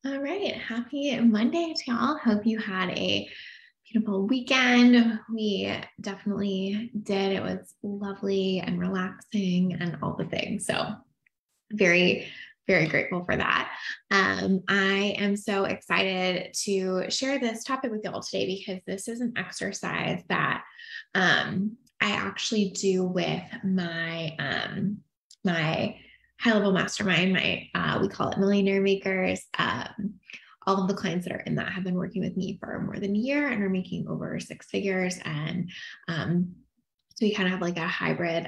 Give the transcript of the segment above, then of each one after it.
All right. Happy Monday to y'all. Hope you had a beautiful weekend. We definitely did. It was lovely and relaxing and all the things. So very, very grateful for that. I am so excited to share this topic with y'all today because this is an exercise that I actually do with my high level mastermind. We call it Millionaire Makers. All of the clients that are in that have been working with me for more than a year and are making over six figures. And so we kind of have like a hybrid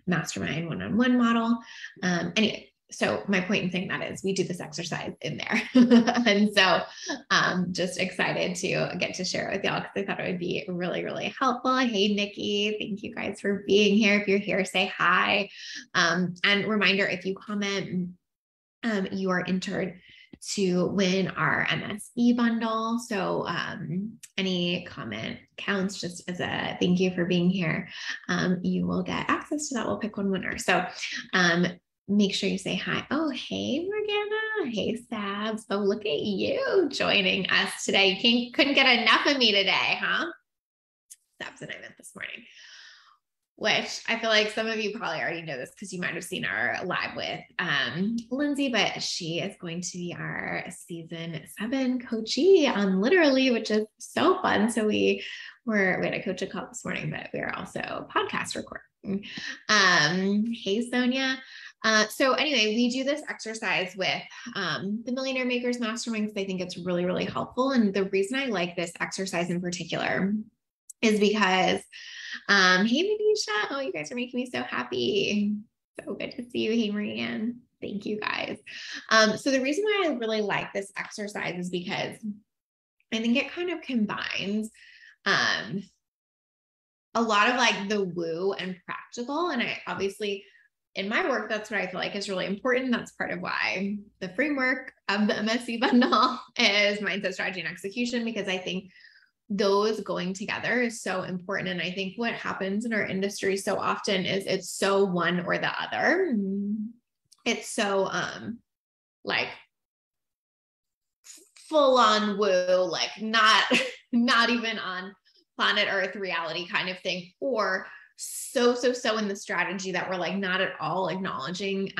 mastermind one-on-one model. Anyway, so my point in saying that is we do this exercise in there. And so just excited to get to share it with y'all because I thought it would be really, really helpful. Hey, Nikki, thank you guys for being here. If you're here, say hi. And reminder, if you comment, you are entered to win our MSE bundle. So any comment counts just as a thank you for being here. You will get access to that. We'll pick one winner. So make sure you say hi. Oh, hey, Morgana. Hey, Sabs. Oh, look at you joining us today. You couldn't get enough of me today, huh? Sabs and I met this morning, which I feel like some of you probably already know this because you might have seen our live with Lindsay, but she is going to be our season 7 coachee on Literally, which is so fun. So we had a coach call this morning, but we are also podcast recording. Hey, Sonia. So anyway, we do this exercise with the Millionaire Makers Mastermind because I think it's really, really helpful. And the reason I like this exercise in particular is because hey, Manisha. Oh, you guys are making me so happy. So good to see you. Hey, Marianne. Thank you guys. So the reason why I really like this exercise is because I think it kind of combines a lot of like the woo and practical. And I obviously, in my work, that's what I feel like is really important. That's part of why the framework of the MSC bundle is mindset, strategy, and execution, because I think those going together is so important. And I think what happens in our industry so often is it's so one or the other. It's so like full on woo, like not even on planet Earth reality kind of thing, or so in the strategy that we're like not at all acknowledging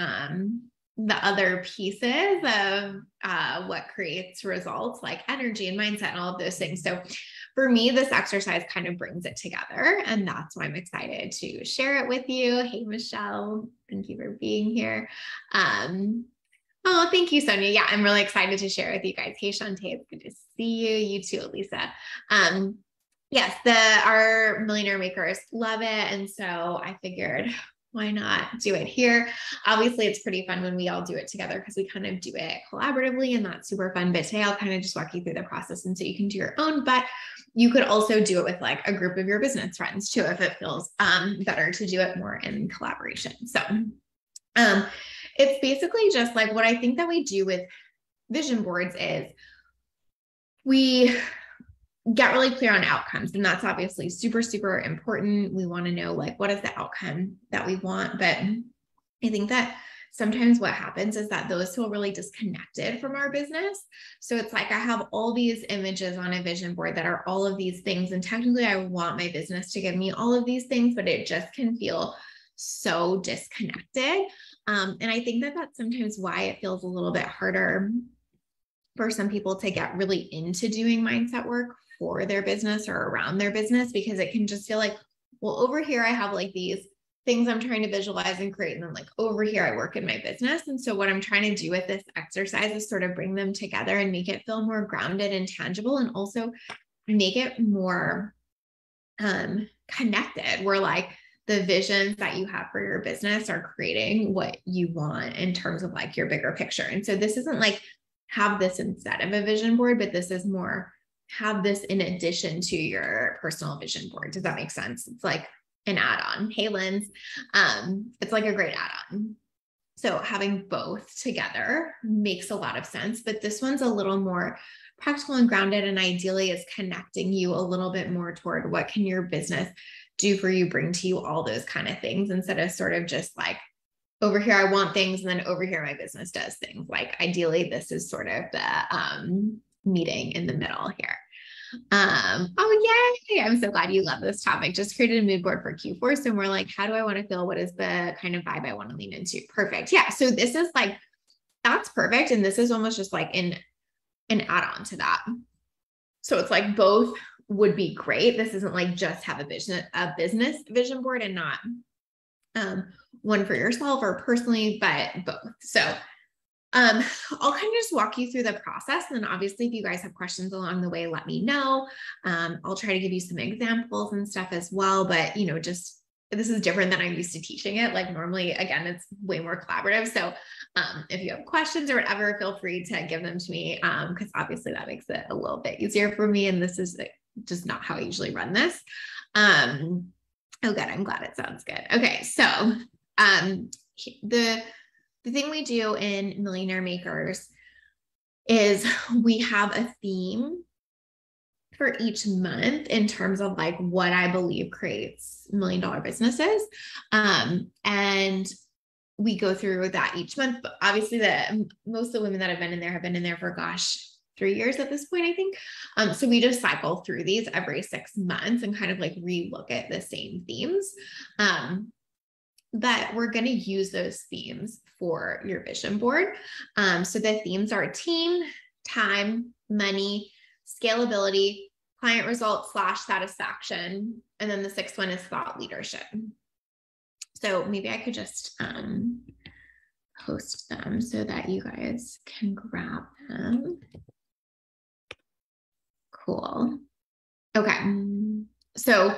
the other pieces of what creates results, like energy and mindset and all of those things. So for me, this exercise kind of brings it together, and that's why I'm excited to share it with you. Hey, Michelle, thank you for being here. Oh, thank you, Sonia. Yeah, I'm really excited to share with you guys. Hey, Shantae, it's good to see you. You too, Lisa. Yes, our Millionaire Makers love it. And so I figured, why not do it here? Obviously, it's pretty fun when we all do it together because we kind of do it collaboratively, and that's super fun. But today I'll kind of just walk you through the process, and so you can do your own, but you could also do it with like a group of your business friends too, if it feels better to do it more in collaboration. So it's basically just like what I think that we do with vision boards is we get really clear on outcomes. And that's obviously super, super important. We want to know like, what is the outcome that we want? But I think that sometimes what happens is that those feel really disconnected from our business. So it's like, I have all these images on a vision board that are all of these things. And technically I want my business to give me all of these things, but it just can feel so disconnected. And I think that that's sometimes why it feels a little bit harder for some people to get really into doing mindset work for their business or around their business, because it can just feel like, well, over here, I have like these things I'm trying to visualize and create. And then like over here, I work in my business. And so what I'm trying to do with this exercise is sort of bring them together and make it feel more grounded and tangible, and also make it more connected, where like the visions that you have for your business are creating what you want in terms of like your bigger picture. And so this isn't like have this instead of a vision board, but this is more have this in addition to your personal vision board. Does that make sense? It's like an add-on. Hey, Linz. It's like a great add-on. So having both together makes a lot of sense, but this one's a little more practical and grounded, and ideally is connecting you a little bit more toward what can your business do for you, bring to you, all those kind of things, instead of sort of just like over here I want things, and then over here my business does things. Like ideally, this is sort of the meeting in the middle here. Oh, yay. I'm so glad you love this topic. Just created a mood board for Q4. So we're like, how do I want to feel? What is the kind of vibe I want to lean into? Perfect. Yeah. So this is like, that's perfect. And this is almost just like an add-on to that. So it's like both would be great. This isn't like just have a business vision board and not one for yourself or personally, but both. So I'll kind of just walk you through the process. And then obviously, if you guys have questions along the way, let me know. I'll try to give you some examples and stuff as well. But, you know, just this is different than I'm used to teaching it. Like normally, again, it's way more collaborative. So if you have questions or whatever, feel free to give them to me because obviously that makes it a little bit easier for me. And this is just not how I usually run this. Oh, good. I'm glad it sounds good. Okay. So the thing we do in Millionaire Makers is we have a theme for each month in terms of like what I believe creates $1 million businesses. And we go through that each month, but obviously most of the women that have been in there for 3 years at this point, I think. So we just cycle through these every 6 months and kind of like relook at the same themes. But we're going to use those themes for your vision board. So the themes are team, time, money, scalability, client results / satisfaction. And then the 6th one is thought leadership. So maybe I could just post them so that you guys can grab them. Cool. Okay. So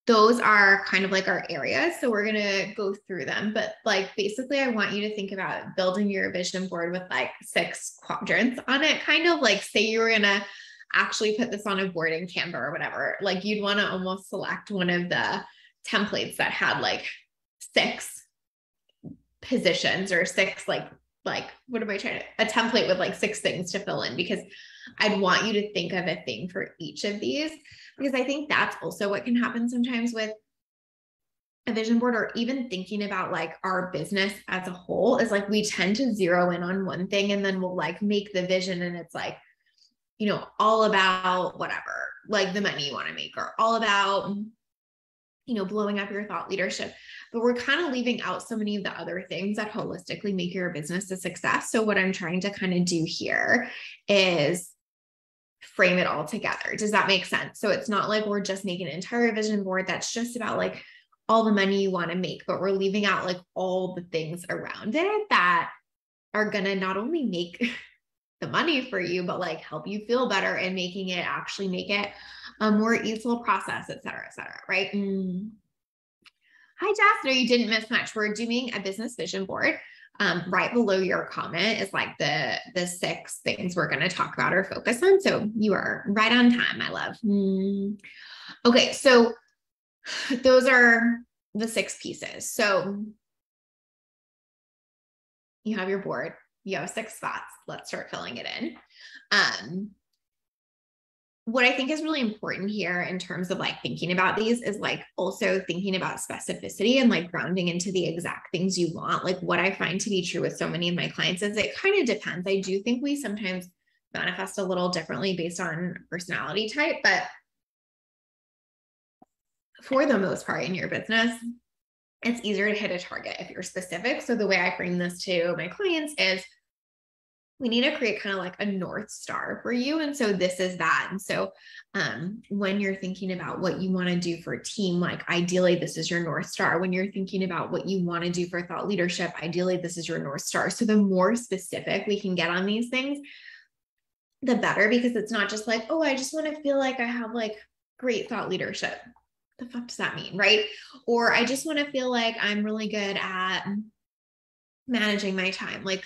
those are kind of like our areas. So we're going to go through them, but like, basically I want you to think about building your vision board with like 6 quadrants on it. Kind of like, say you were going to actually put this on a board in Canva or whatever, like you'd want to almost select one of the templates that had like 6 positions or 6, like, what am I trying to, a template with like 6 things to fill in, because I'd want you to think of a thing for each of these, because I think that's also what can happen sometimes with a vision board, or even thinking about like our business as a whole, is like we tend to zero in on one thing and then we'll like make the vision and it's like, you know, all about whatever, like the money you want to make, or all about, you know, blowing up your thought leadership. But we're kind of leaving out so many of the other things that holistically make your business a success. So what I'm trying to kind of do here is frame it all together. Does that make sense? So it's not like we're just making an entire vision board that's just about like all the money you want to make, but we're leaving out like all the things around it that are going to not only make the money for you, but like help you feel better and making it actually make it a more easeful process, et cetera, right? Hi, Jess. No, you didn't miss much. We're doing a business vision board. Right below your comment is like the 6 things we're going to talk about or focus on. So you are right on time, my love. Okay. So those are the 6 pieces. So you have your board, you have 6 spots. Let's start filling it in. What I think is really important here in terms of like thinking about these is like also thinking about specificity and like grounding into the exact things you want. Like what I find to be true with so many of my clients is it kind of depends. I do think we sometimes manifest a little differently based on personality type, but for the most part in your business, it's easier to hit a target if you're specific. So the way I frame this to my clients is we need to create kind of like a North Star for you. And so this is that. And so when you're thinking about what you want to do for a team, like ideally, this is your North Star. When you're thinking about what you want to do for thought leadership, ideally, this is your North Star. So the more specific we can get on these things, the better, because it's not just like, oh, I just want to feel like I have like great thought leadership. The fuck does that mean? Right? Or I just want to feel like I'm really good at managing my time. Like,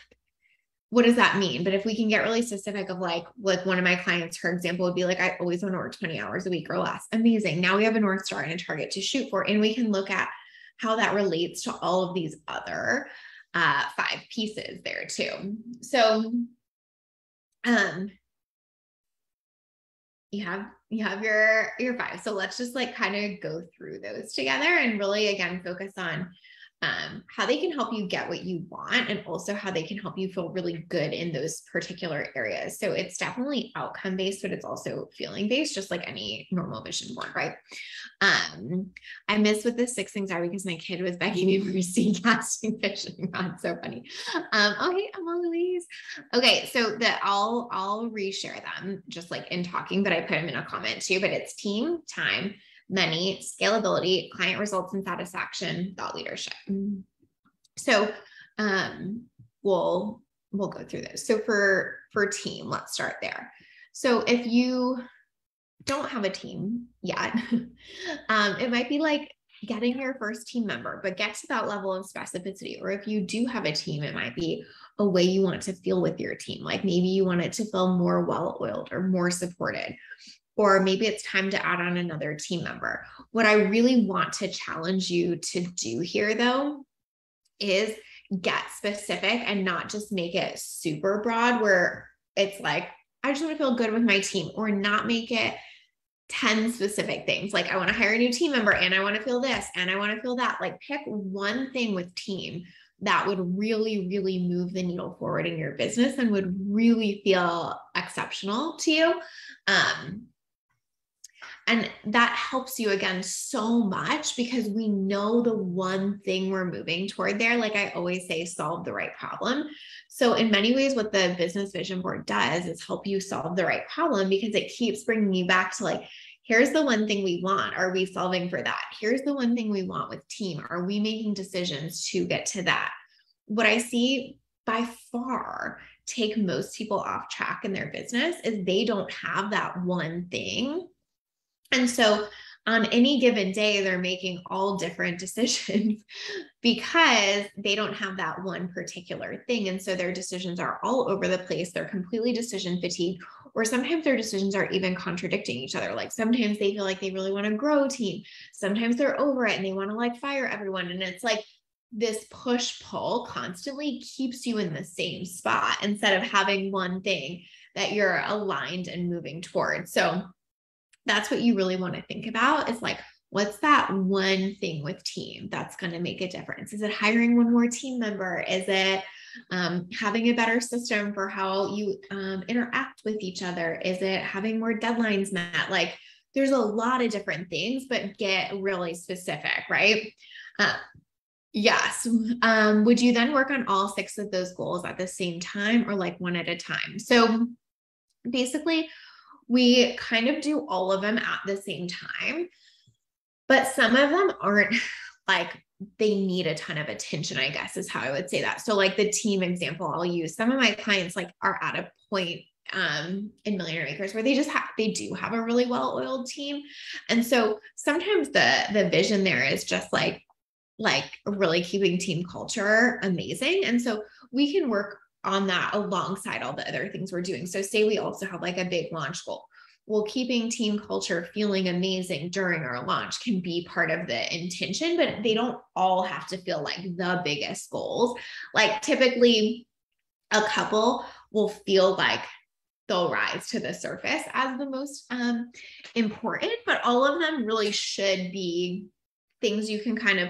what does that mean? But if we can get really specific of like one of my clients, her example would be like, I always want to work 20 hours a week or less. Amazing. Now we have a North Star and a target to shoot for. And we can look at how that relates to all of these other 5 pieces there too. So you have your 5. So let's just like kind of go through those together and really, again, focus on how they can help you get what you want, and also how they can help you feel really good in those particular areas. So it's definitely outcome based, but it's also feeling based, just like any normal vision board, right? I missed with the 6 things are because my kid was begging me for a seed casting vision. God, so funny. Oh, hey, I'm Louise. Okay, so I'll reshare them just like in talking, but I put them in a comment too. But it's team, time, money, scalability, client results and satisfaction, thought leadership. So we'll go through those. So for team, let's start there. So if you don't have a team yet, it might be like getting your first team member, but get to that level of specificity. Or if you do have a team, it might be a way you want to feel with your team. Like maybe you want it to feel more well-oiled or more supported, or maybe it's time to add on another team member. What I really want to challenge you to do here though, is get specific and not just make it super broad where it's like, I just want to feel good with my team, or not make it 10 specific things. Like I want to hire a new team member and I want to feel this and I want to feel that. Like pick one thing with team that would really, really move the needle forward in your business and would really feel exceptional to you. And that helps you again so much because we know the one thing we're moving toward there. Like I always say, solve the right problem. So in many ways, what the business vision board does is help you solve the right problem, because it keeps bringing you back to like, here's the one thing we want. Are we solving for that? Here's the one thing we want with team. Are we making decisions to get to that? What I see by far take most people off track in their business is they don't have that one thing. And so on any given day, they're making all different decisions because they don't have that one particular thing. And so their decisions are all over the place. They're completely decision fatigued, or sometimes their decisions are even contradicting each other. Like sometimes they feel like they really want to grow a team. Sometimes they're over it and they want to like fire everyone. And it's like this push pull constantly keeps you in the same spot instead of having one thing that you're aligned and moving towards. So that's what you really want to think about, is like, what's that one thing with team that's going to make a difference? Is it hiring one more team member? Is it having a better system for how you interact with each other? Is it having more deadlines met? Like there's a lot of different things, but get really specific, right? Yes. Would you then work on all 6 of those goals at the same time, or like one at a time? So basically, we kind of do all of them at the same time, but some of them aren't like they need a ton of attention, I guess is how I would say that. So like the team example I'll use, some of my clients like are at a point in Millionaire Makers where they do have a really well-oiled team. And so sometimes the vision there is just like really keeping team culture amazing. And so we can work on that alongside all the other things we're doing. So say we also have like a big launch goal. Well, keeping team culture feeling amazing during our launch can be part of the intention, but they don't all have to feel like the biggest goals. Like typically a couple will feel like they'll rise to the surface as the most important, but all of them really should be things you can kind of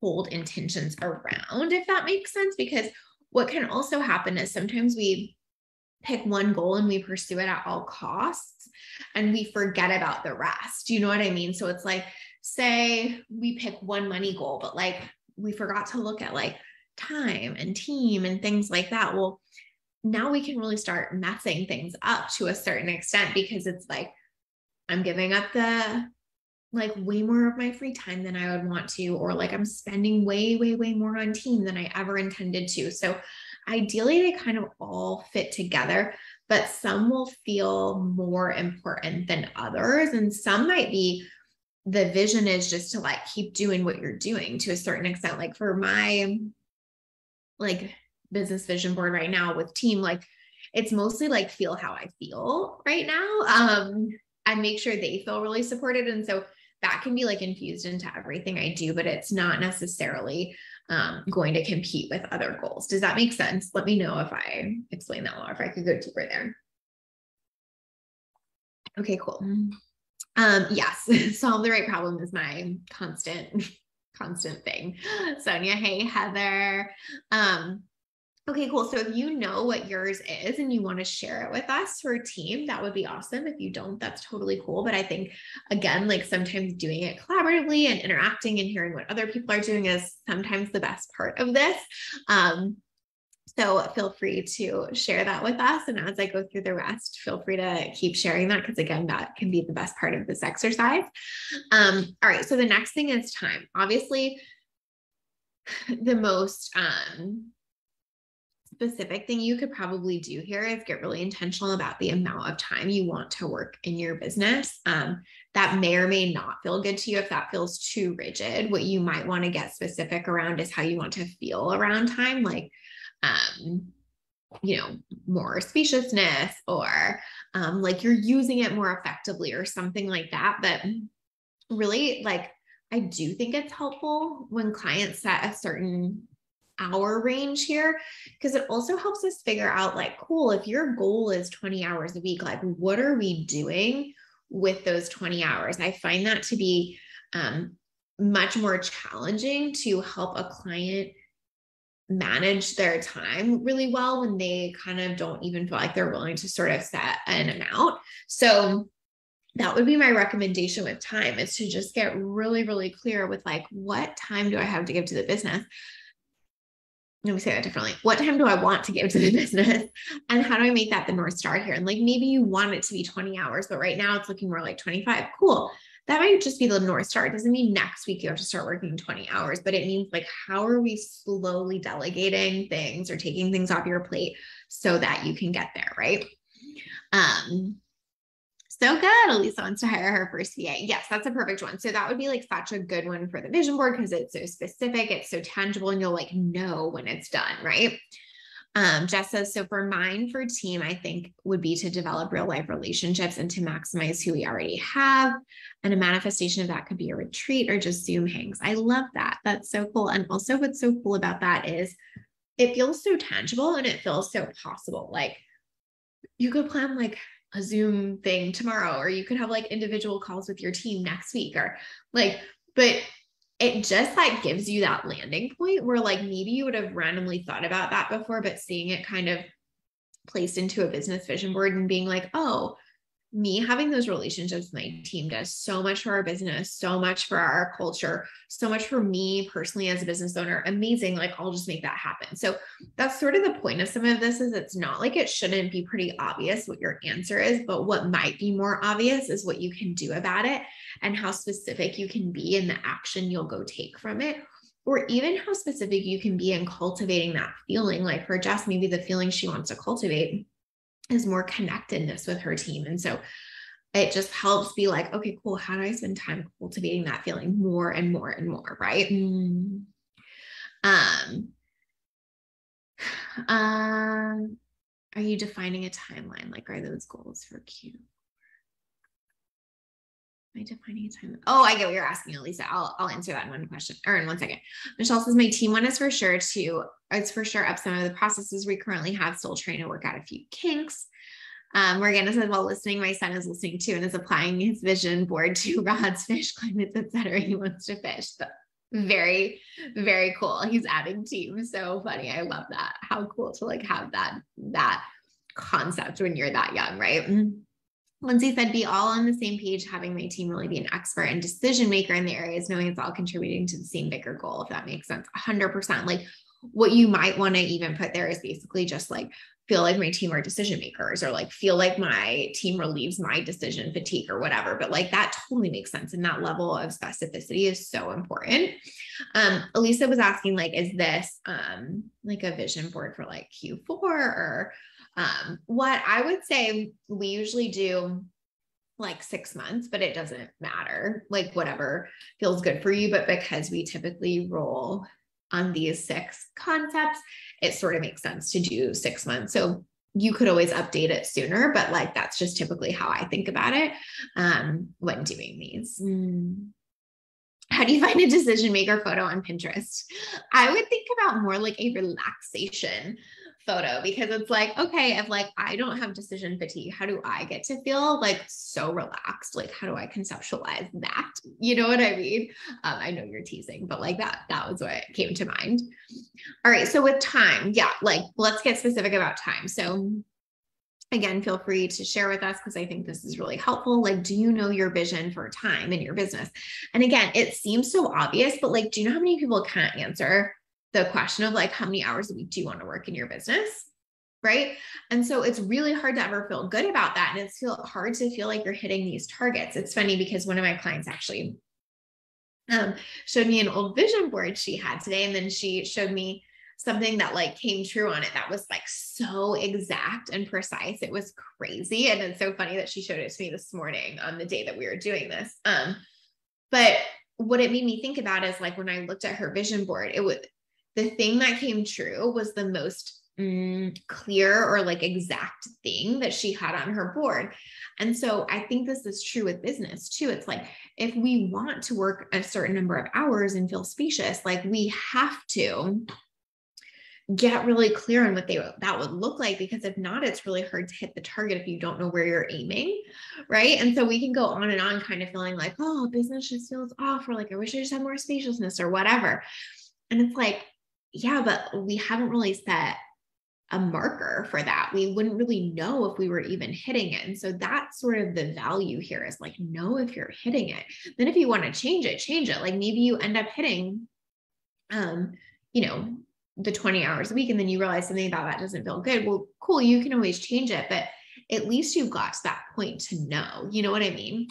hold intentions around, if that makes sense. Because what can also happen is sometimes we pick one goal and we pursue it at all costs and we forget about the rest. You know what I mean? So it's like, say we pick one money goal, but like we forgot to look at like time and team and things like that. Well, now we can really start messing things up to a certain extent, because it's like, I'm giving up the like way more of my free time than I would want to, or like I'm spending way, way, way more on team than I ever intended to. So ideally they kind of all fit together, but some will feel more important than others. And some might be, the vision is just to like keep doing what you're doing to a certain extent. Like for my like business vision board right now with team, like it's mostly like feel how I feel right now. And make sure they feel really supported. And so that can be like infused into everything I do, but it's not necessarily going to compete with other goals. Does that make sense? Let me know if I explain that well, or if I could go deeper there. Okay, cool. Yes, solve the right problem is my constant constant thing. Sonia, hey, Heather. Okay, cool. So if you know what yours is and you want to share it with us for a team, that would be awesome. If you don't, that's totally cool. But I think, again, like sometimes doing it collaboratively and interacting and hearing what other people are doing is sometimes the best part of this. So feel free to share that with us. And as I go through the rest, feel free to keep sharing that because, again, that can be the best part of this exercise. All right. So the next thing is time. Obviously, the most specific thing you could probably do here is get really intentional about the amount of time you want to work in your business. That may or may not feel good to you. If that feels too rigid, what you might want to get specific around is how you want to feel around time. Like, more spaciousness or like you're using it more effectively or something like that. But really, like, I do think it's helpful when clients set a certain hour range here, because it also helps us figure out, like, cool, if your goal is 20 hours a week, like, what are we doing with those 20 hours? I find that to be much more challenging to help a client manage their time really well when they kind of don't even feel like they're willing to sort of set an amount. So that would be my recommendation with time, is to just get really, really clear with, like, what time do I have to give to the business? Let me say that differently. What time do I want to give to the business? And how do I make that the North Star here? And like, maybe you want it to be 20 hours, but right now it's looking more like 25. Cool. That might just be the North Star. It doesn't mean next week you have to start working 20 hours, but it means, like, how are we slowly delegating things or taking things off your plate so that you can get there, right? So good. Elisa wants to hire her first VA. Yes, that's a perfect one. So that would be like such a good one for the vision board because it's so specific, it's so tangible, and you'll like know when it's done, right? Jess says, so for mine, for team, I think would be to develop real life relationships and to maximize who we already have. And a manifestation of that could be a retreat or just Zoom hangs. I love that. That's so cool. And also what's so cool about that is it feels so tangible and it feels so possible. Like, you could plan like a Zoom thing tomorrow, or you could have like individual calls with your team next week, or like, but it just like gives you that landing point where like maybe you would have randomly thought about that before, but seeing it kind of placed into a business vision board and being like, oh, me having those relationships with my team does so much for our business, so much for our culture, so much for me personally as a business owner. Amazing. Like, I'll just make that happen. So that's sort of the point of some of this, is it's not like it shouldn't be pretty obvious what your answer is, but what might be more obvious is what you can do about it and how specific you can be in the action you'll go take from it, or even how specific you can be in cultivating that feeling. Like for Jess, maybe the feeling she wants to cultivate is more connectedness with her team. And so it just helps be like, okay, cool. How do I spend time cultivating that feeling more and more and more, right? Are you defining a timeline? Like, are those goals for Q? Am I defining a timeline? Oh, I get what you're asking, Elisa. I'll answer that in one question or in 1 second. Michelle says, my team one is for sure it's for sure up some of the processes we currently have, still trying to work out a few kinks. Morgana says, while listening, my son is listening too and is applying his vision board to rods, fish, climates, etc. He wants to fish. So very, very cool. He's adding teams. So funny. I love that. How cool to like have that concept when you're that young, right? Lindsay said, be all on the same page, having my team really be an expert and decision maker in the areas, knowing it's all contributing to the same bigger goal, if that makes sense. 100%. Like, what you might want to even put there is basically just like, feel like my team are decision makers, or like feel like my team relieves my decision fatigue or whatever. But like, that totally makes sense. And that level of specificity is so important. Elisa was asking, like, is this like a vision board for like Q4 or what I would say we usually do like 6 months, but it doesn't matter, like whatever feels good for you. But because we typically roll on these 6 concepts, it sort of makes sense to do 6 months. So you could always update it sooner, but like, that's just typically how I think about it when doing these. How do you find a decision maker photo on Pinterest? I would think about more like a relaxation photo because it's like, okay, if like, I don't have decision fatigue, how do I get to feel like so relaxed? Like, how do I conceptualize that? You know what I mean? I know you're teasing, but like that was what came to mind. All right. So with time, yeah, like let's get specific about time. So again, feel free to share with us because I think this is really helpful. Like, do you know your vision for time in your business? And again, it seems so obvious, but like, do you know how many people can't answer the question of like, how many hours a week do you want to work in your business? Right. And so it's really hard to ever feel good about that. And it's hard to feel like you're hitting these targets. It's funny because one of my clients actually showed me an old vision board she had today. And then she showed me something that like came true on it that was like so exact and precise. It was crazy. And it's so funny that she showed it to me this morning on the day that we were doing this. But what it made me think about is like, when I looked at her vision board, it was the thing that came true was the most clear or like exact thing that she had on her board. And so I think this is true with business too. It's like, if we want to work a certain number of hours and feel spacious, like we have to get really clear on what that would look like, because if not, it's really hard to hit the target if you don't know where you're aiming. Right. And so we can go on and on kind of feeling like, oh, business just feels off, or like, I wish I just had more spaciousness or whatever. And it's like, yeah, but we haven't really set a marker for that. We wouldn't really know if we were even hitting it. And so that's sort of the value here, is like, know if you're hitting it. Then if you want to change it. Like maybe you end up hitting, the 20 hours a week, and then you realize something about that doesn't feel good. Well, cool. You can always change it, but at least you've got to that point to know, you know what I mean?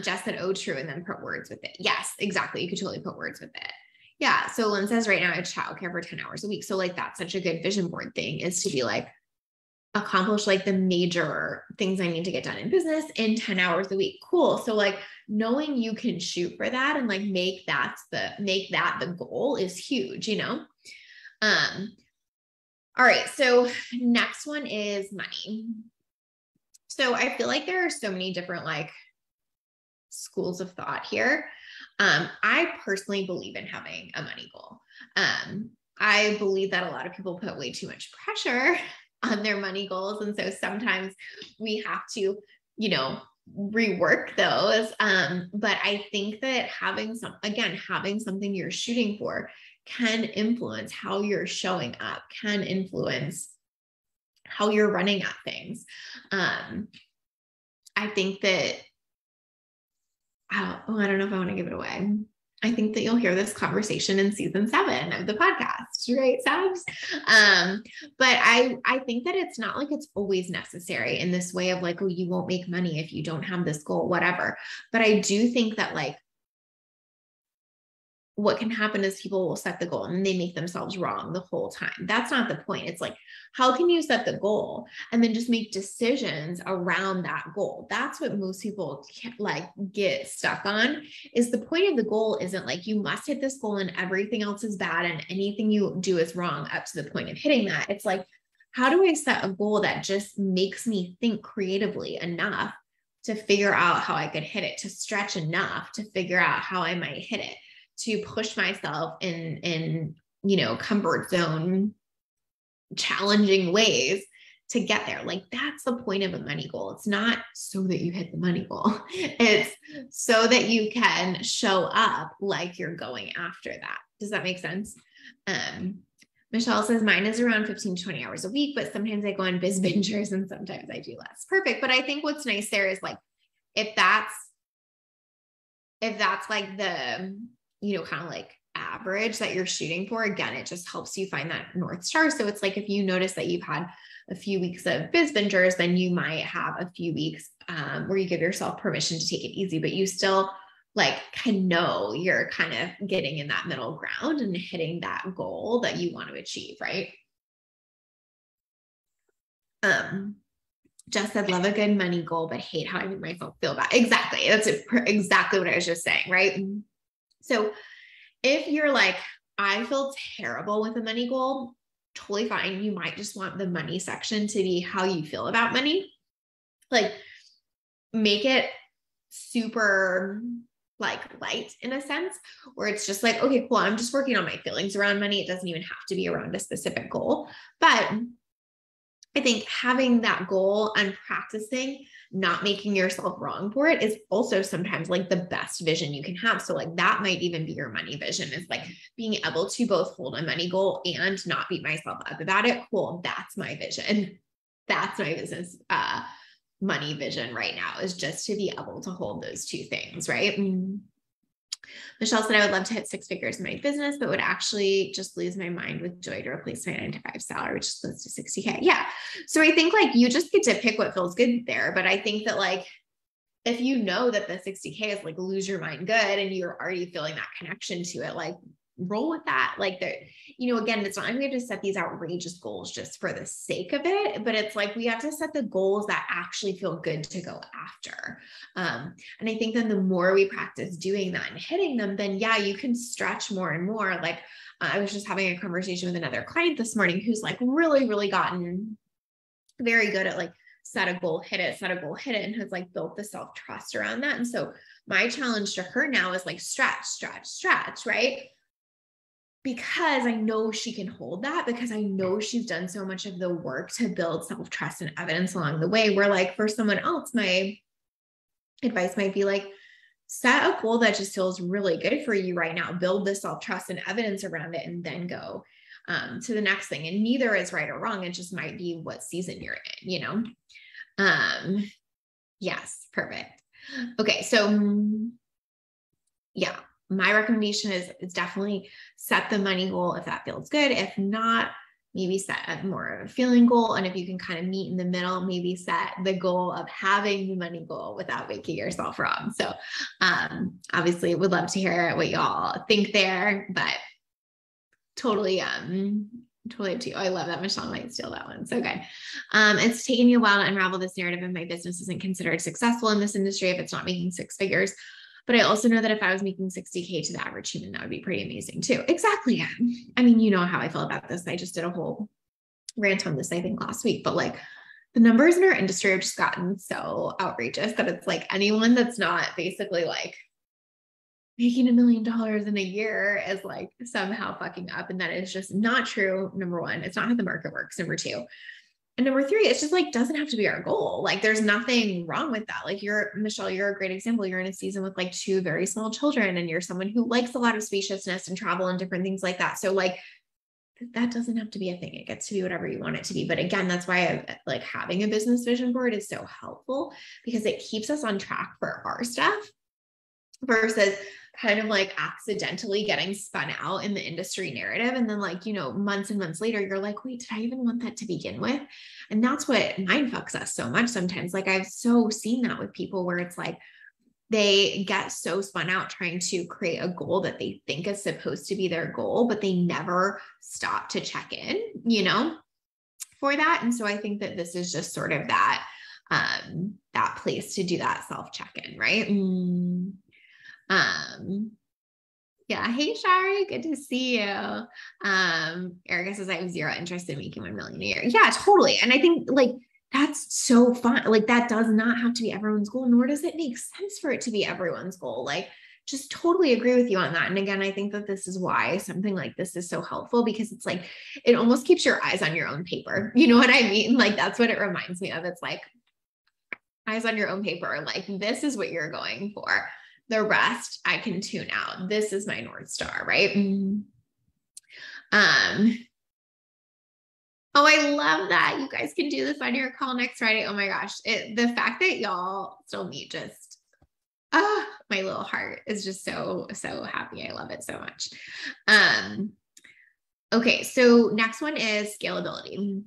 Jess said, oh, true. And then put words with it. Yes, exactly. You could totally put words with it. Yeah. So Lynn says right now I childcare for 10 hours a week. So like, that's such a good vision board thing, is to be like, accomplish like the major things I need to get done in business in 10 hours a week. Cool. So like, knowing you can shoot for that and like make that the goal is huge, all right. So next one is money. So I feel like there are so many different like schools of thought here. I personally believe in having a money goal. I believe that a lot of people put way too much pressure on their money goals. And so sometimes we have to, rework those. But I think that having something you're shooting for can influence how you're showing up, can influence how you're running at things. I think that, I don't know if I want to give it away. I think that you'll hear this conversation in season 7 of the podcast, right, Sabs? But I think that it's not like it's always necessary in this way of like, oh, you won't make money if you don't have this goal, whatever. But I do think that like, what can happen is people will set the goal and they make themselves wrong the whole time. That's not the point. It's like, how can you set the goal and then just make decisions around that goal? That's what most people like get stuck on. Is the point of the goal isn't like, you must hit this goal and everything else is bad and anything you do is wrong up to the point of hitting that. It's like, how do I set a goal that just makes me think creatively enough to figure out how I could hit it, to stretch enough to figure out how I might hit it, to push myself in comfort zone, challenging ways to get there. Like, that's the point of a money goal. It's not so that you hit the money goal. It's so that you can show up like you're going after that. Does that make sense? Michelle says, mine is around 15 to 20 hours a week, but sometimes I go on biz bingers and sometimes I do less. Perfect. But I think what's nice there is like, if that's like the, kind of like average that you're shooting for, again, it just helps you find that North Star. So it's like, if you notice that you've had a few weeks of biz bingers, then you might have a few weeks where you give yourself permission to take it easy, but you still like can know you're kind of getting in that middle ground and hitting that goal that you want to achieve. Right. Jess said, love a good money goal, but hate how I make myself feel bad. Exactly. That's exactly what I was just saying. Right. So if you're like, I feel terrible with a money goal, totally fine. You might just want the money section to be how you feel about money. Like, make it super like light in a sense, where it's just like, okay, cool. I'm just working on my feelings around money. It doesn't even have to be around a specific goal. But I think having that goal and practicing not making yourself wrong for it is also sometimes like the best vision you can have. So like that might even be your money vision, is like being able to both hold a money goal and not beat myself up about it. Cool. That's my vision. That's my business, money vision right now, is just to be able to hold those two things. Right. Michelle said, I would love to hit 6 figures in my business, but would actually just lose my mind with joy to replace my 9-to-5 salary, which is close to 60K. Yeah. So I think like you just get to pick what feels good there. But I think that like, if you know that the 60K is like lose your mind good and you're already feeling that connection to it, like roll with that. Like that, again, it's not like we have to set these outrageous goals just for the sake of it, but it's like, we have to set the goals that actually feel good to go after. And I think then the more we practice doing that and hitting them, then yeah, you can stretch more and more. Like I was just having a conversation with another client this morning who's like really, really gotten very good at like set a goal, hit it, and has like built the self-trust around that. And so my challenge to her now is like stretch, right? Because I know she can hold that, because I know she's done so much of the work to build self-trust and evidence along the way, where like for someone else, my advice might be like, set a goal that just feels really good for you right now, build the self-trust and evidence around it, and then go to the next thing. And neither is right or wrong. It just might be what season you're in, yes, perfect. Okay. So yeah, my recommendation is definitely set the money goal if that feels good. If not, maybe set a more of a feeling goal. And if you can kind of meet in the middle, maybe set the goal of having the money goal without making yourself wrong. So obviously would love to hear what y'all think there, but totally up to you. I love that. Michelle might steal that one. So good. It's taken me a while to unravel this narrative of my business isn't considered successful in this industry if it's not making 6 figures. But I also know that if I was making 60K to the average human, that would be pretty amazing too. Exactly. I mean, you know how I feel about this. I just did a whole rant on this, I think last week, but like the numbers in our industry have just gotten so outrageous that it's like anyone that's not basically like making $1 million in a year is like somehow fucking up. And that is just not true. Number one, it's not how the market works. Number two, and number three, it's just like, doesn't have to be our goal. Like there's nothing wrong with that. Like Michelle, you're a great example. You're in a season with like 2 very small children and you're someone who likes a lot of spaciousness and travel and different things like that. So like, that doesn't have to be a thing. It gets to be whatever you want it to be. But again, that's why like having a business vision board is so helpful, because it keeps us on track for our stuff versus kind of like accidentally getting spun out in the industry narrative. And then like, months and months later, you're like, wait, did I even want that to begin with? And that's what mind fucks us so much sometimes. Like I've so seen that with people where it's like, they get so spun out trying to create a goal that they think is supposed to be their goal, but they never stop to check in, for that. And so I think that this is just sort of that, that place to do that self-check-in, right? Yeah. Hey, Shari, good to see you. Erica says I have 0 interest in making 1 million a year. Yeah, totally. And I think like, that's so fun. Like that does not have to be everyone's goal, nor does it make sense for it to be everyone's goal. Like just totally agree with you on that. And again, I think that this is why something like this is so helpful, because it's like, it almost keeps your eyes on your own paper. You know what I mean? Like, that's what it reminds me of. It's like eyes on your own paper. Like this is what you're going for. The rest I can tune out. This is my North Star, right? Oh, I love that. You guys can do this on your call next Friday. Oh my gosh. The fact that y'all still meet just, my little heart is just so, so happy. I love it so much. Okay. So next one is scalability.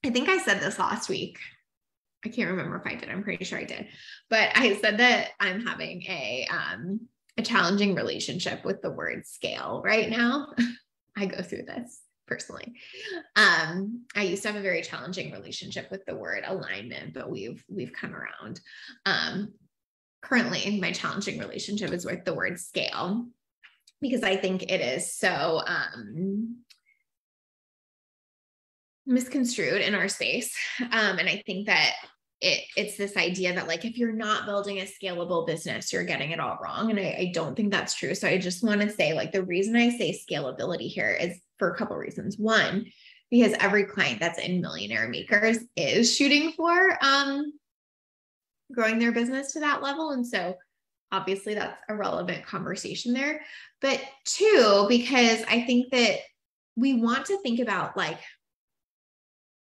I think I said this last week. I can't remember if I did. I'm pretty sure I did, but I said that I'm having a challenging relationship with the word scale right now. I go through this personally. I used to have a very challenging relationship with the word alignment, but we've come around. Currently my challenging relationship is with the word scale, because I think it is so, misconstrued in our space. And I think that it's this idea that like, if you're not building a scalable business, you're getting it all wrong. And I don't think that's true. So I just want to say, like, the reason I say scalability here is for a couple of reasons. One, because every client that's in Millionaire Makers is shooting for growing their business to that level. And so obviously that's a relevant conversation there. But two, because I think that we want to think about like,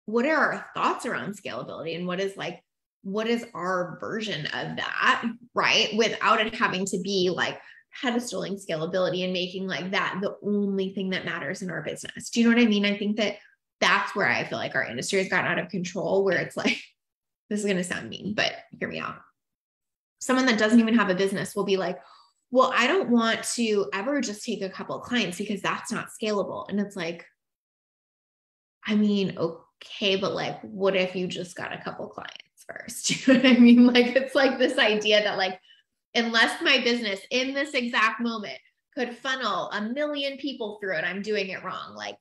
what are our thoughts around scalability, and what is our version of that, right? Without it having to be like pedestaling scalability and making like that the only thing that matters in our business. Do you know what I mean? I think that that's where I feel like our industry has gotten out of control, where it's like, this is going to sound mean, but hear me out. Someone that doesn't even have a business will be like, well, I don't want to ever just take a couple of clients because that's not scalable. And it's like, I mean, okay, but like, what if you just got a couple clients first? You know what I mean? Like, it's like this idea that like, unless my business in this exact moment could funnel 1 million people through it, I'm doing it wrong. Like,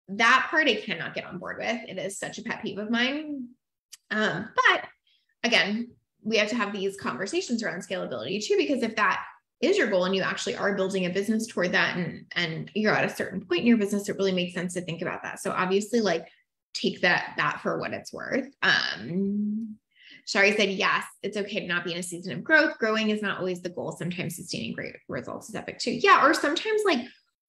that part I cannot get on board with. It is such a pet peeve of mine. But again, we have to have these conversations around scalability too, because if that is your goal and you actually are building a business toward that, and you're at a certain point in your business, it really makes sense to think about that. So obviously, like, take that for what it's worth. Shari said, yes, it's okay to not be in a season of growth. Growing is not always the goal. Sometimes sustaining great results is epic too. Yeah. Or sometimes like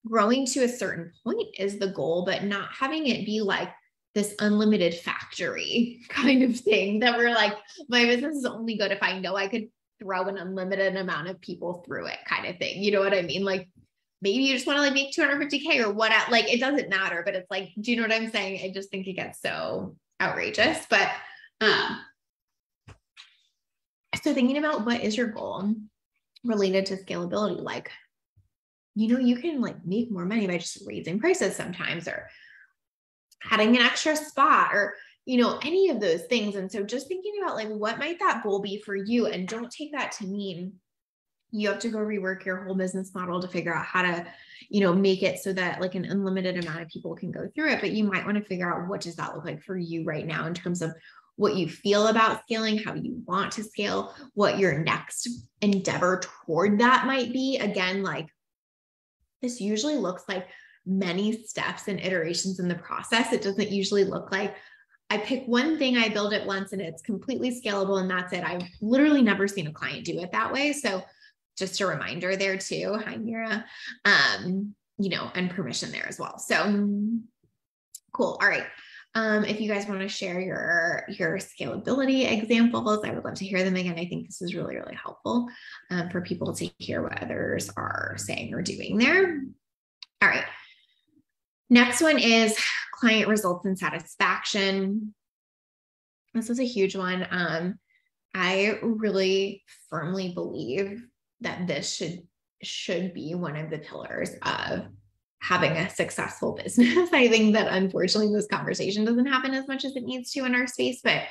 growing to a certain point is the goal, but not having it be like this unlimited factory kind of thing that we're like, my business is only good if I know I could throw an unlimited amount of people through it kind of thing. You know what I mean? Like, maybe you just want to like make 250K or what, like, it doesn't matter, but it's like, do you know what I'm saying? I just think it gets so outrageous. But, so thinking about what is your goal related to scalability, like, you know, you can like make more money by just raising prices sometimes, or adding an extra spot, or, you know, any of those things. And so just thinking about like, what might that goal be for you? And don't take that to mean you have to go rework your whole business model to figure out how to, you know, make it so that like an unlimited amount of people can go through it. But you might want to figure out, what does that look like for you right now in terms of what you feel about scaling, how you want to scale, what your next endeavor toward that might be. Again, like, this usually looks like many steps and iterations in the process. It doesn't usually look like I pick one thing, I build it once, and it's completely scalable and that's it. I've literally never seen a client do it that way. So just a reminder there too. Hi, Mira. You know, and permission there as well. So cool. All right. If you guys want to share your scalability examples, I would love to hear them again. I think this is really, really helpful for people to hear what others are saying or doing there. All right. Next one is client results and satisfaction. This is a huge one. I really firmly believe that this should be one of the pillars of having a successful business. I think that unfortunately this conversation doesn't happen as much as it needs to in our space, but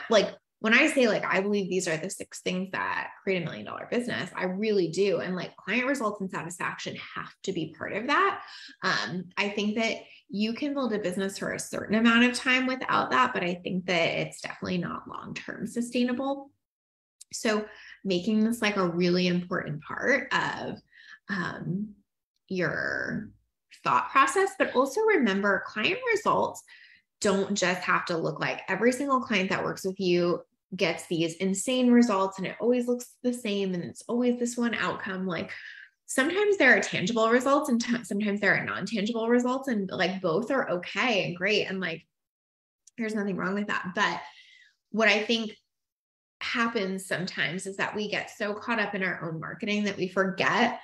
like, when I say like, I believe these are the 6 things that create $1 million business, I really do. And like, client results and satisfaction have to be part of that. I think that you can build a business for a certain amount of time without that, but I think that it's definitely not long-term sustainable. So making this like a really important part of your thought process, but also remember, client results don't just have to look like every single client that works with you gets these insane results and it always looks the same and it's always this one outcome. Like, sometimes there are tangible results and sometimes there are non-tangible results, and like both are okay and great. And like, there's nothing wrong with that. But what I think happens sometimes is that we get so caught up in our own marketing that we forget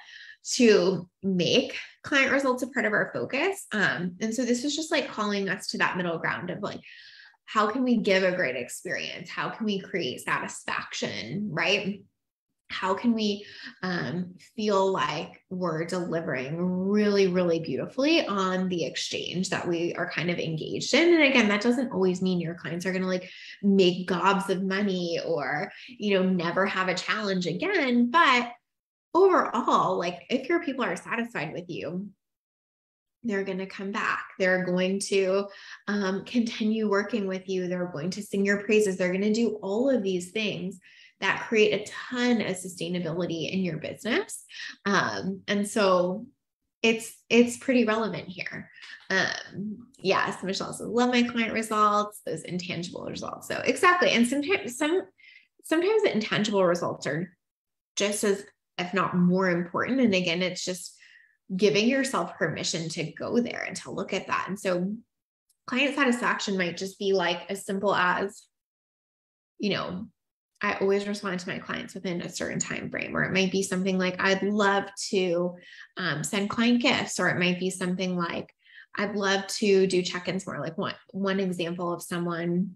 to make client results a part of our focus. And so this is just like calling us to that middle ground of like, how can we give a great experience? How can we create satisfaction, right? How can we feel like we're delivering really, really beautifully on the exchange that we are kind of engaged in? And again, that doesn't always mean your clients are going to like make gobs of money or, you know, never have a challenge again. But overall, like, if your people are satisfied with you, They're going to come back. They're going to continue working with you. They're going to sing your praises. They're going to do all of these things that create a ton of sustainability in your business. And so it's pretty relevant here. Yes, Michelle says, love my client results, those intangible results. So exactly. And sometimes the intangible results are just as, if not more important. And again, it's just giving yourself permission to go there and to look at that. And so client satisfaction might just be like as simple as, I always respond to my clients within a certain time frame, or it might be something like, I'd love to send client gifts, or it might be something like, I'd love to do check-ins more. Like one example of something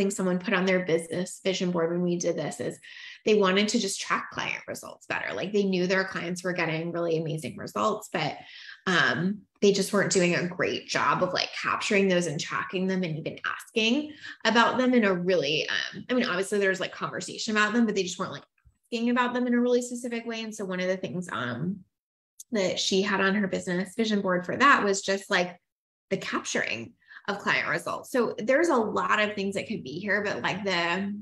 someone put on their business vision board when we did this is they wanted to just track client results better. Like they knew their clients were getting really amazing results, but they just weren't doing a great job of like capturing those and tracking them and even asking about them in a really, obviously there's like conversation about them, but they just weren't like asking about them in a really specific way. And so one of the things that she had on her business vision board for that was just like the capturing of client results. So there's a lot of things that could be here, but like the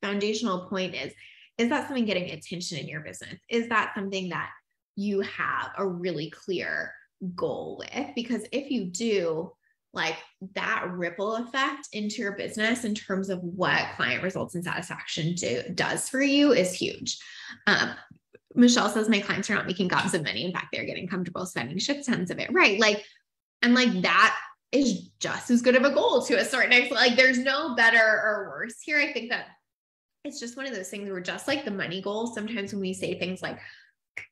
foundational point is that something getting attention in your business? Is that something that you have a really clear goal with? Because if you do, like that ripple effect into your business in terms of what client results and satisfaction does for you is huge. Michelle says, my clients are not making gobs of money. In fact, they're getting comfortable spending shit tons of it. Right. And that is just as good of a goal to a certain extent. Like there's no better or worse here. I think that it's just one of those things where just like the money goal, sometimes when we say things like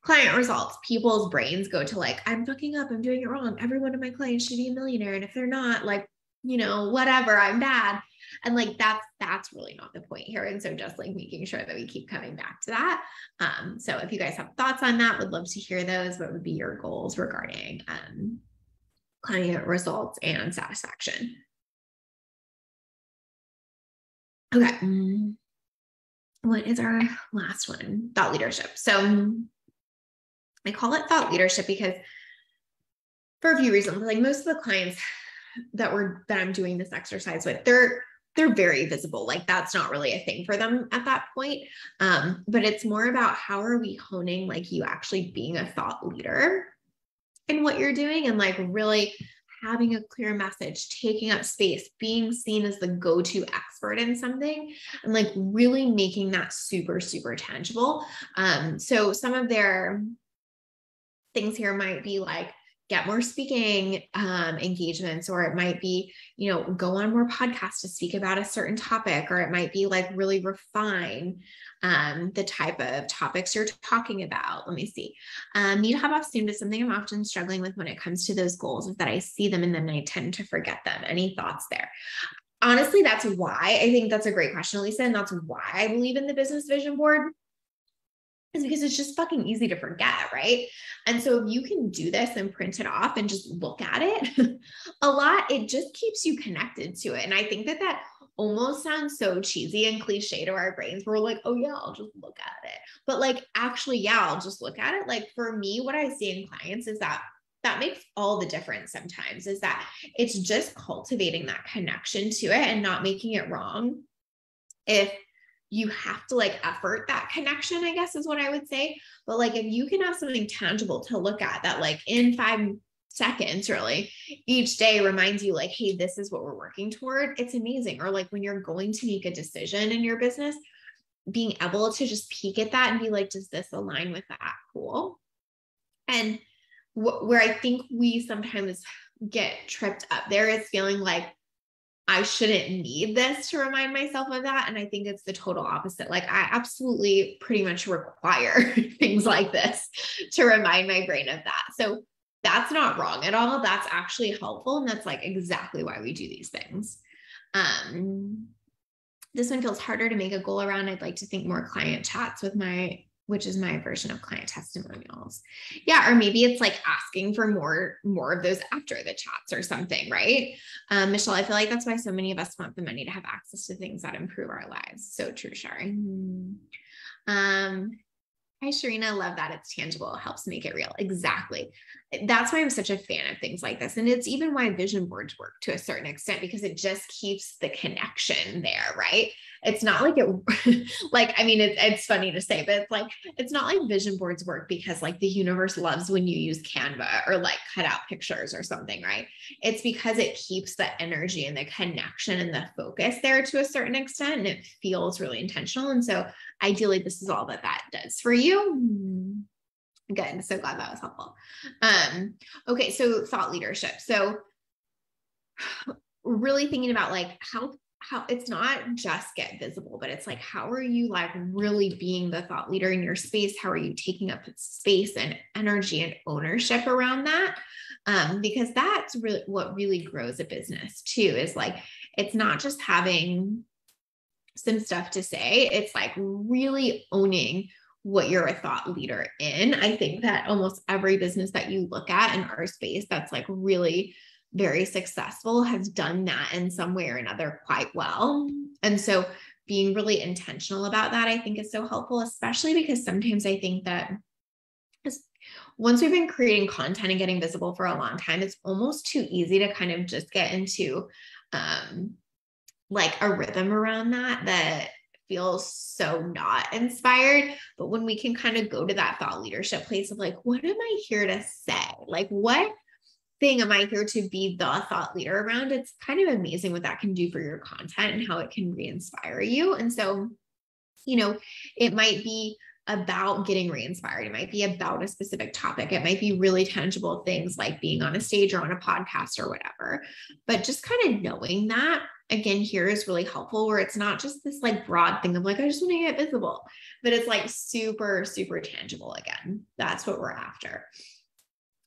client results, people's brains go to like, I'm fucking up, I'm doing it wrong. Every one of my clients should be a millionaire. And if they're not, like, whatever, I'm bad. And like, that's really not the point here. And so just like making sure that we keep coming back to that. So if you guys have thoughts on that, would love to hear those. What would be your goals regarding client results and satisfaction? Okay. What is our last one? Thought leadership. So I call it thought leadership because for a few reasons, like most of the clients that I'm doing this exercise with, they're very visible. Like that's not really a thing for them at that point. But it's more about how are we honing like you actually being a thought leader in what you're doing and like really having a clear message, taking up space, being seen as the go-to expert in something, and like really making that super, super tangible. So some of their things here might be like, get more speaking engagements, or it might be, go on more podcasts to speak about a certain topic, or it might be like really refine the type of topics you're talking about. Let me see. Need hop off soon to something I'm often struggling with when it comes to those goals is that I see them and then I tend to forget them. Any thoughts there? Honestly, that's why I think that's a great question, Lisa. And that's why I believe in the business vision board, is because it's just fucking easy to forget, right? And so if you can do this and print it off and just look at it a lot, it just keeps you connected to it. And I think that almost sounds so cheesy and cliche to our brains. We're like, oh yeah, I'll just look at it. But like, actually, yeah, I'll just look at it. Like for me, what I see in clients is that makes all the difference sometimes, is that it's just cultivating that connection to it and not making it wrong. If you have to like effort that connection, I guess is what I would say. But like, if you can have something tangible to look at that, like in 5 seconds, really each day reminds you like, hey, this is what we're working toward. It's amazing. Or like when you're going to make a decision in your business, being able to just peek at that and be like, does this align with that? Cool. And where I think we sometimes get tripped up there is feeling like, I shouldn't need this to remind myself of that. And I think it's the total opposite. Like I absolutely pretty much require things like this to remind my brain of that. So that's not wrong at all. That's actually helpful. And that's like exactly why we do these things. This one feels harder to make a goal around. I'd like to think more client chats which is my version of client testimonials. Yeah. Or maybe it's like asking for more of those after the chats or something, right? Michelle, I feel like that's why so many of us want the money to have access to things that improve our lives. So true, Shari. Hi, Sharina. Love that. It's tangible. It helps make it real. Exactly. That's why I'm such a fan of things like this. And it's even why vision boards work to a certain extent, because it just keeps the connection there, right? It's not like it, like, I mean, it's funny to say, but it's like, it's not like vision boards work because like the universe loves when you use Canva or like cut out pictures or something, right? It's because it keeps the energy and the connection and the focus there to a certain extent, and it feels really intentional. And so ideally, this is all that does for you. Good. So glad that was helpful. Okay. So thought leadership. So really thinking about like how it's not just get visible, but it's like, how are you like really being the thought leader in your space? How are you taking up space and energy and ownership around that? Because that's really what really grows a business too, is like, it's not just having some stuff to say, it's like really owning what you're a thought leader in. I think that almost every business that you look at in our space that's like really very successful has done that in some way or another quite well. And so being really intentional about that, I think is so helpful, especially because sometimes I think that once we've been creating content and getting visible for a long time, it's almost too easy to kind of just get into like a rhythm around that feels so not inspired. But when we can kind of go to that thought leadership place of like, what am I here to say? Like, what thing am I here to be the thought leader around? It's kind of amazing what that can do for your content and how it can re-inspire you. And so, you know, it might be about getting re-inspired. It might be about a specific topic. It might be really tangible things like being on a stage or on a podcast or whatever. But just kind of knowing that, again, here is really helpful, where it's not just this like broad thing of like, I just want to get visible, but it's like super, super tangible. Again, that's what we're after.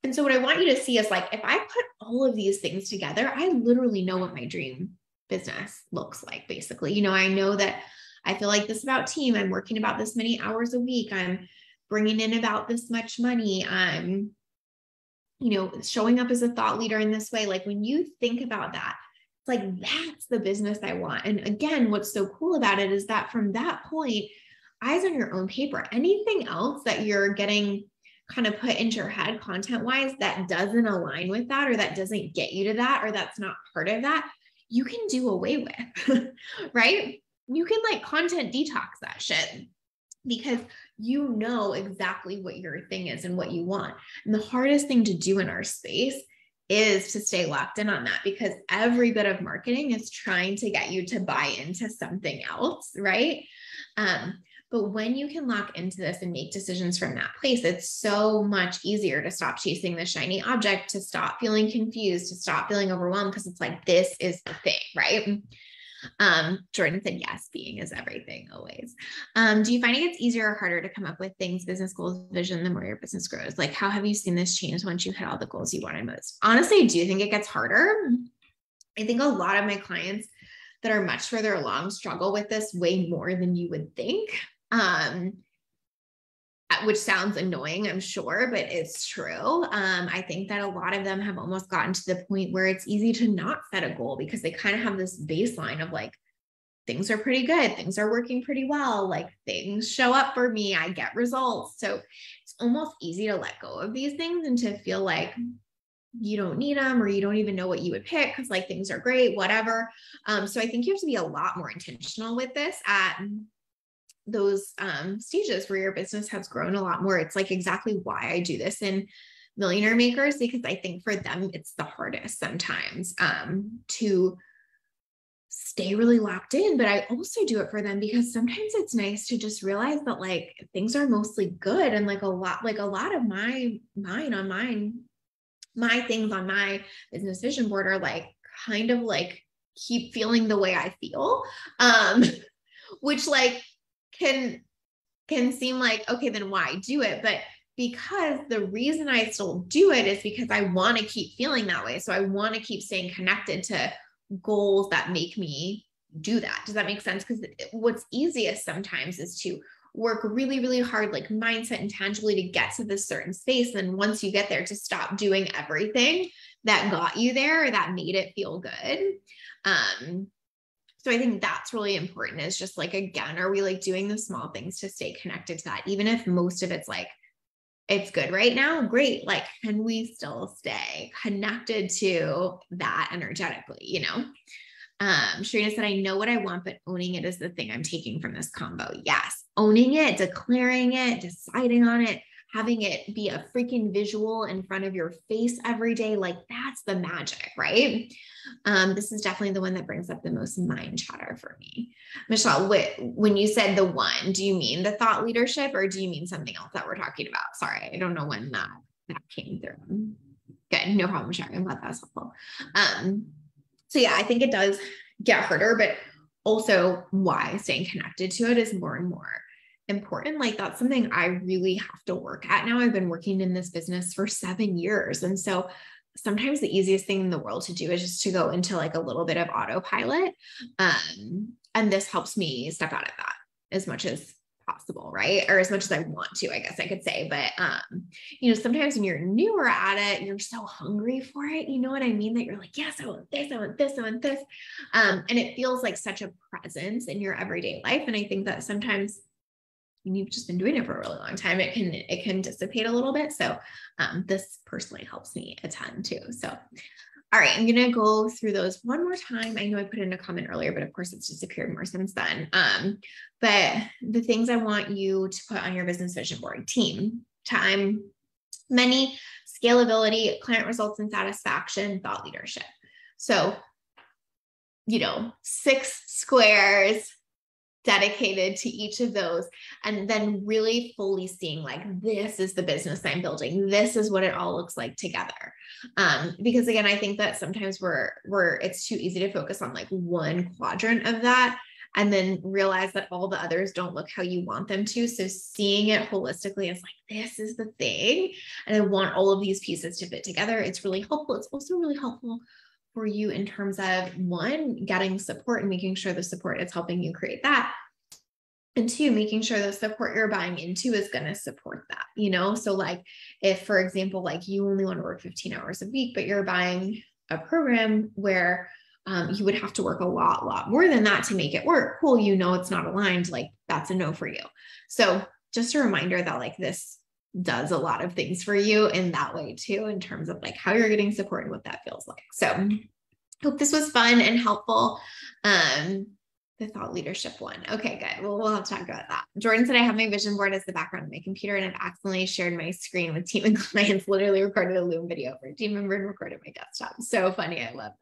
And so what I want you to see is like, if I put all of these things together, I literally know what my dream business looks like. Basically, you know, I know that I feel like this about team. I'm working about this many hours a week. I'm bringing in about this much money. I'm, you know, showing up as a thought leader in this way. Like when you think about that, it's like, that's the business I want. And again, what's so cool about it is that from that point, eyes on your own paper, anything else that you're getting kind of put into your head content wise that doesn't align with that, or that doesn't get you to that, or that's not part of that, you can do away with, right? You can like content detox that shit, because you know exactly what your thing is and what you want. And the hardest thing to do in our space is to stay locked in on that, because every bit of marketing is trying to get you to buy into something else, right? But when you can lock into this and make decisions from that place, it's so much easier to stop chasing the shiny object, to stop feeling confused, to stop feeling overwhelmed, because it's like, this is the thing, right? Jordan said, yes, being is everything always. Do you find it gets easier or harder to come up with things, business goals, vision, the more your business grows? Like, how have you seen this change once you hit all the goals you wanted most? Honestly, I do think it gets harder. I think a lot of my clients that are much further along struggle with this way more than you would think. Which sounds annoying, I'm sure, but it's true. I think that a lot of them have almost gotten to the point where it's easy to not set a goal, because they kind of have this baseline of like, things are pretty good, things are working pretty well, like things show up for me, I get results. So it's almost easy to let go of these things and to feel like you don't need them, or you don't even know what you would pick because like things are great, whatever. So I think you have to be a lot more intentional with this at those stages where your business has grown a lot more. It's like exactly why I do this in Millionaire Makers, because I think for them, it's the hardest sometimes to stay really locked in. But I also do it for them because sometimes it's nice to just realize that like things are mostly good. And like a lot of my things on my business vision board are like kind of like keep feeling the way I feel, which like can seem like, okay, then why do it? But because the reason I still do it is because I want to keep feeling that way. So I want to keep staying connected to goals that make me do that. Does that make sense? Because what's easiest sometimes is to work really, really hard, like mindset and tangibly, to get to this certain space. And once you get there, to stop doing everything that got you there or that made it feel good. So I think that's really important, is just like, again, are we like doing the small things to stay connected to that? Even if most of it's like, it's good right now, great. Like, can we still stay connected to that energetically, you know? Sharina said, I know what I want, but owning it is the thing I'm taking from this combo. Yes. Owning it, declaring it, deciding on it, having it be a freaking visual in front of your face every day. Like, that's the magic, right? This is definitely the one that brings up the most mind chatter for me. Michelle, when you said the one, do you mean the thought leadership, or do you mean something else that we're talking about? Sorry, I don't know when that came through. Good. No problem, Sharon. I'm glad that's helpful. So yeah, I think it does get harder, but also why staying connected to it is more and more important. Like, that's something I really have to work at now. I've been working in this business for 7 years. And so sometimes the easiest thing in the world to do is just to go into like a little bit of autopilot. And this helps me step out of that as much as possible, right? Or as much as I want to, I guess I could say. But, you know, sometimes when you're newer at it, you're so hungry for it. You know what I mean? That you're like, yes, I want this, I want this, I want this. And it feels like such a presence in your everyday life. And I think that sometimes when you've just been doing it for a really long time, it can dissipate a little bit. So, this personally helps me a ton too. So, all right, I'm going to go through those one more time. I know I put in a comment earlier, but of course it's disappeared more since then. But the things I want you to put on your business vision board: team, time, money, scalability, client results and satisfaction, thought leadership. So, you know, 6 squares dedicated to each of those, and then really fully seeing like, this is the business I'm building. This is what it all looks like together. Because again, I think that sometimes it's too easy to focus on like one quadrant of that and then realize that all the others don't look how you want them to. So seeing it holistically is like, this is the thing, and I want all of these pieces to fit together. It's really helpful. It's also really helpful for you in terms of, one, getting support and making sure the support is helping you create that. And 2, making sure the support you're buying into is going to support that, you know? So like, if, for example, like you only want to work 15 hours a week, but you're buying a program where you would have to work a lot more than that to make it work. Cool. You know, it's not aligned. Like, that's a no for you. So just a reminder that like, this does a lot of things for you in that way too, in terms of like how you're getting support and what that feels like. So hope this was fun and helpful. The thought leadership one. Okay, good. Well, we'll have to talk about that. Jordan said, I have my vision board as the background of my computer, and I've accidentally shared my screen with team and clients, literally recorded a Loom video for a team member and recorded my desktop. So funny. I love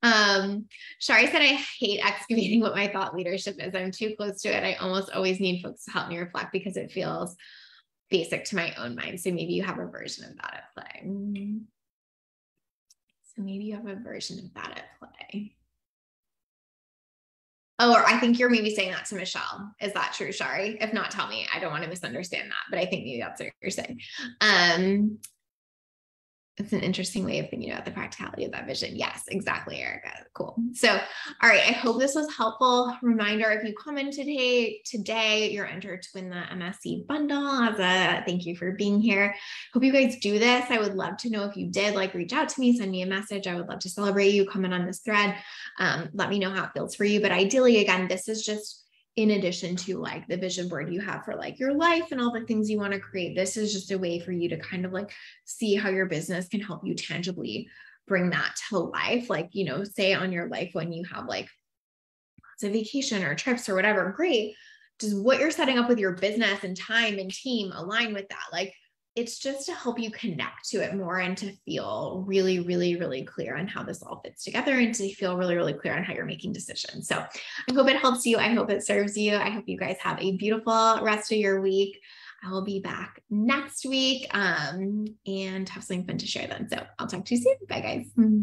that. Shari said, I hate excavating what my thought leadership is. I'm too close to it. I almost always need folks to help me reflect because it feels basic to my own mind. So maybe you have a version of that at play. So maybe you have a version of that at play. Oh, or I think you're maybe saying that to Michelle. Is that true, Shari? If not, tell me. I don't want to misunderstand that, but I think maybe that's what you're saying. It's an interesting way of thinking about the practicality of that vision. Yes, exactly, Erica. Cool. So, all right. I hope this was helpful. Reminder, if you commented today, you're entered to win the MSC bundle as a thank you for being here. Hope you guys do this. I would love to know if you did, like, reach out to me, send me a message. I would love to celebrate you, comment on this thread. Let me know how it feels for you. But ideally, again, this is just in addition to like the vision board you have for like your life and all the things you want to create. This is just a way for you to kind of like see how your business can help you tangibly bring that to life. Like, you know, say on your life when you have like lots of vacation or trips or whatever, great. Does what you're setting up with your business and time and team align with that? Like, it's just to help you connect to it more and to feel really, really, really clear on how this all fits together and to feel really, really clear on how you're making decisions. So I hope it helps you. I hope it serves you. I hope you guys have a beautiful rest of your week. I will be back next week and have something fun to share then. So I'll talk to you soon. Bye, guys.